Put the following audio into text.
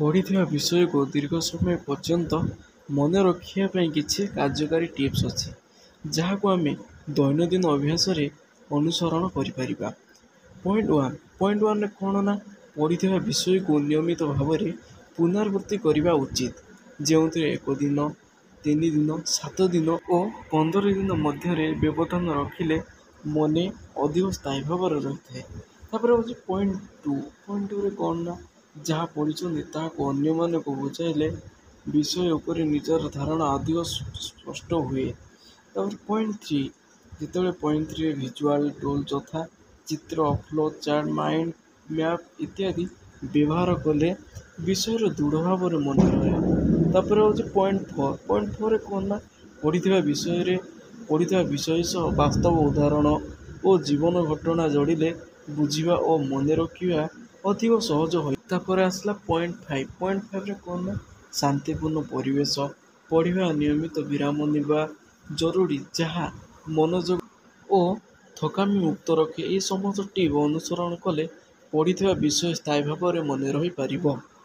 ପଢ଼ିଥିବା ବିଷୟକୁ ଦୀର୍ଘ ସମୟ ପର୍ଯ୍ୟନ୍ତ ମନେ ରଖିବା ପାଇଁ କିଛି କାର୍ଯ୍ୟକାରୀ ଟିପ୍ସ ଅଛି, ଯାହାକୁ ଆମେ ଦୈନନ୍ଦିନ ଅଭ୍ୟାସରେ ଅନୁସରଣ କରିପାରିବା। ପଏଣ୍ଟ ୱାନ୍ରେ କ'ଣ ନା, ପଢ଼ିଥିବା ବିଷୟକୁ ନିୟମିତ ଭାବରେ ପୁନରାବୃତ୍ତି କରିବା ଉଚିତ, ଯେଉଁଥିରେ 1 ଦିନ, 3 ଦିନ, 7 ଦିନ ଓ 15 ଦିନ ମଧ୍ୟରେ ବ୍ୟବଧାନ ରଖିଲେ ମନେ ଅଧିକ ସ୍ଥାୟୀ ଭାବରେ ରହିଥାଏ। ତାପରେ ହେଉଛି ପଏଣ୍ଟ ଟୁରେ କ'ଣ ନା, ଯାହା ପଢ଼ିଛନ୍ତି ତାହାକୁ ଅନ୍ୟମାନଙ୍କୁ ବୁଝାଇଲେ ବିଷୟ ଉପରେ ନିଜର ଧାରଣା ଅଧିକ ସ୍ପଷ୍ଟ ହୁଏ। ତାପରେ ପଏଣ୍ଟ ଥ୍ରୀରେ ଭିଜୁଆଲ୍ ଟୁଲ୍ ଯଥା ଚିତ୍ର, ଫ୍ଲୋ ଚାର୍ଟ, ମାଇଣ୍ଡ ମ୍ୟାପ୍ ଇତ୍ୟାଦି ବ୍ୟବହାର କଲେ ବିଷୟର ଦୃଢ଼ ଭାବରେ ମନେ ରହେ। ତାପରେ ହେଉଛି ପଏଣ୍ଟ ଫୋର୍ରେ କ'ଣ ନା, ପଢ଼ିଥିବା ବିଷୟ ସହ ବାସ୍ତବ ଉଦାହରଣ ଓ ଜୀବନ ଘଟଣା ଯୋଡ଼ିଲେ ବୁଝିବା ଓ ମନେ ରଖିବା ଅଧିକ ସହଜ ହୁଏ। ତାପରେ ଆସିଲା ପଏଣ୍ଟ 5ରେ କ'ଣ ନା, ଶାନ୍ତିପୂର୍ଣ୍ଣ ପରିବେଶ, ପଢ଼ିବା ନିୟମିତ ବିରାମ ନେବା ଜରୁରୀ, ଯାହା ମନୋଯୋଗ ଓ ଥକାମି ମୁକ୍ତ ରଖେ। ଏହି ସମସ୍ତ ଟିପ୍ ଅନୁସରଣ କଲେ ପଢ଼ିଥିବା ବିଷୟ ସ୍ଥାୟୀ ଭାବରେ ମନେ ରହିପାରିବ।